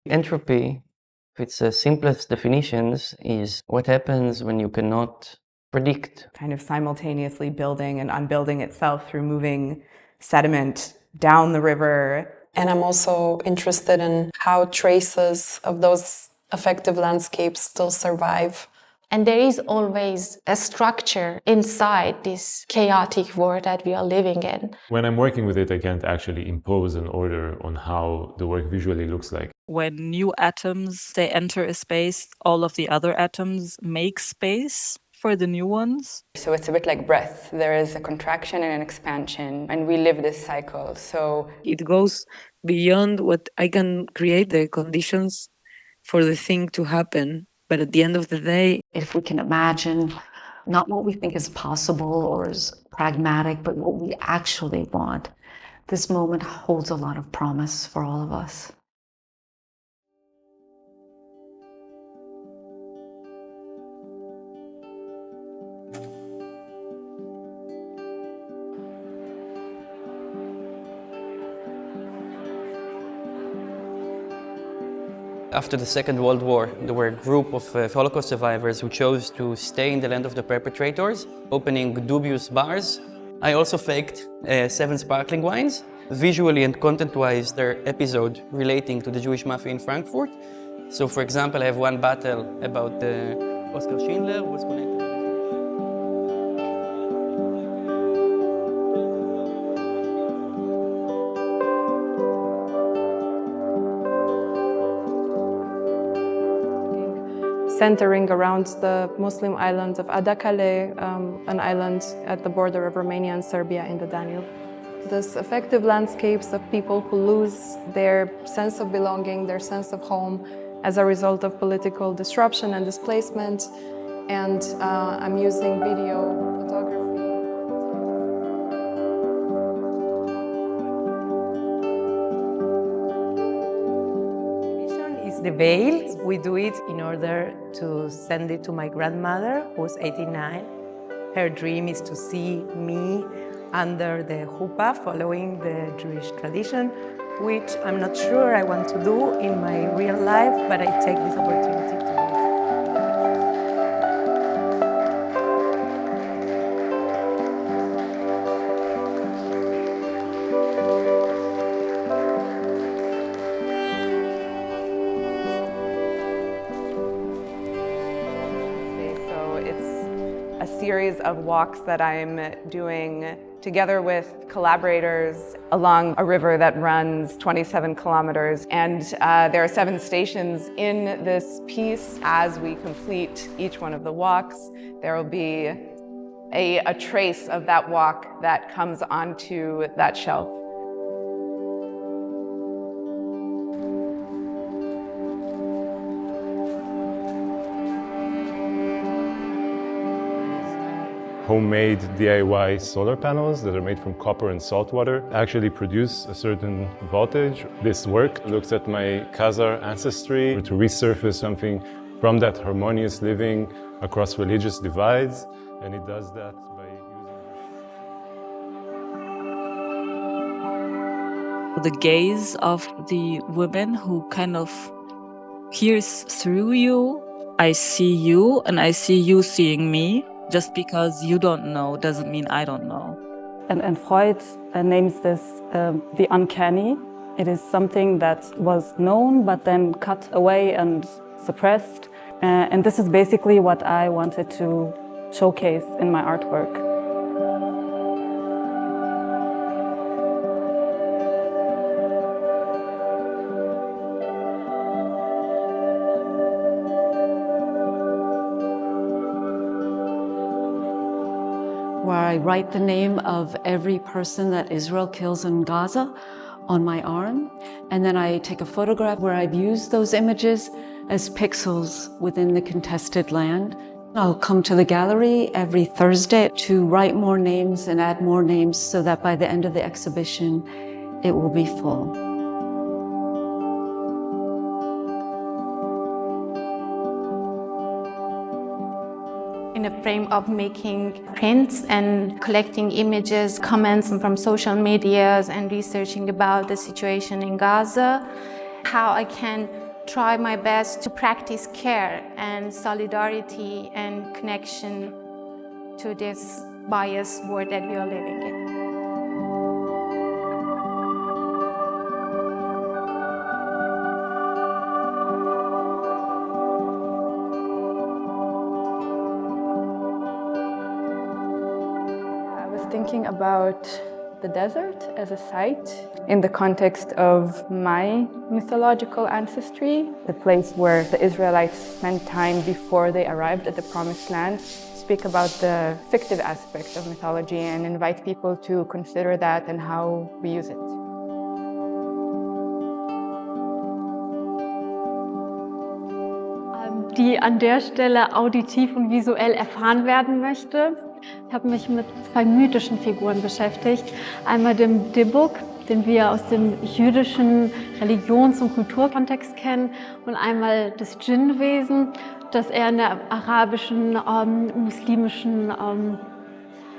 Entropy, its simplest definitions, is what happens when you cannot predict. Kind of simultaneously building and unbuilding itself through moving sediment down the river. And I'm also interested in how traces of those affective landscapes still survive. And there is always a structure inside this chaotic world that we are living in. When I'm working with it, I can't actually impose an order on how the work visually looks like. When new atoms, they enter a space, all of the other atoms make space for the new ones. So it's a bit like breath. There is a contraction and an expansion, and we live this cycle. So it goes beyond what I can create the conditions for the thing to happen. But at the end of the day, if we can imagine not what we think is possible or is pragmatic, but what we actually want, this moment holds a lot of promise for all of us. After the Second World War, there were a group of Holocaust survivors who chose to stay in the land of the perpetrators, opening dubious bars. I also faked 7 sparkling wines. Visually and content-wise, they're episode relating to the Jewish mafia in Frankfurt. So, for example, I have one battle about Oskar Schindler was connected. Centering around the Muslim island of Adakale, an island at the border of Romania and Serbia in the Danube. This affective landscapes of people who lose their sense of belonging, their sense of home as a result of political disruption and displacement. And I'm using video photography. The veil, we do it in order to send it to my grandmother, who's 89. Her dream is to see me under the huppah, following the Jewish tradition, which I'm not sure I want to do in my real life, but I take this opportunity to do it. Series of walks that I'm doing together with collaborators along a river that runs 27 kilometers. And there are 7 stations in this piece. As we complete each one of the walks, there will be a trace of that walk that comes onto that shelf. Homemade DIY solar panels that are made from copper and salt water actually produce a certain voltage. This work looks at my Khazar ancestry to resurface something from that harmonious living across religious divides, and it does that by using The gaze of the women who kind of pierce through you. I see you and I see you seeing me. Just because you don't know doesn't mean I don't know. And Freud names this the uncanny. It is something that was known but then cut away and suppressed. And this is basically what I wanted to showcase in my artwork. Where I write the name of every person that Israel kills in Gaza on my arm. And then I take a photograph where I've used those images as pixels within the contested land. I'll come to the gallery every Thursday to write more names and add more names so that by the end of the exhibition, it will be full. In a frame of making prints and collecting images, comments from social medias and researching about the situation in Gaza, how I can try my best to practice care and solidarity and connection to this biased world that we are living in. Thinking about the desert as a site in the context of my mythological ancestry, the place where the Israelites spent time before they arrived at the Promised Land, speak about the fictive aspect of mythology and invite people to consider that and how we use it. Die an der Stelle auditiv und visuell erfahren werden möchte. Ich habe mich mit zwei mythischen Figuren beschäftigt. Einmal dem Dybbuk, den wir aus dem jüdischen Religions- und Kulturkontext kennen, und einmal das Djinnwesen, das eher in der arabischen, muslimischen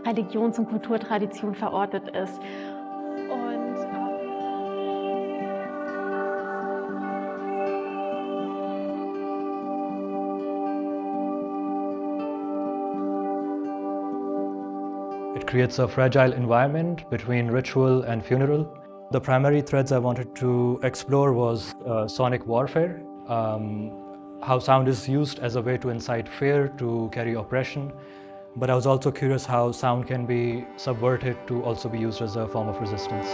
Religions- und Kulturtradition verortet ist. It creates a fragile environment between ritual and funeral. The primary threads I wanted to explore was sonic warfare, how sound is used as a way to incite fear, to carry oppression. But I was also curious how sound can be subverted to also be used as a form of resistance.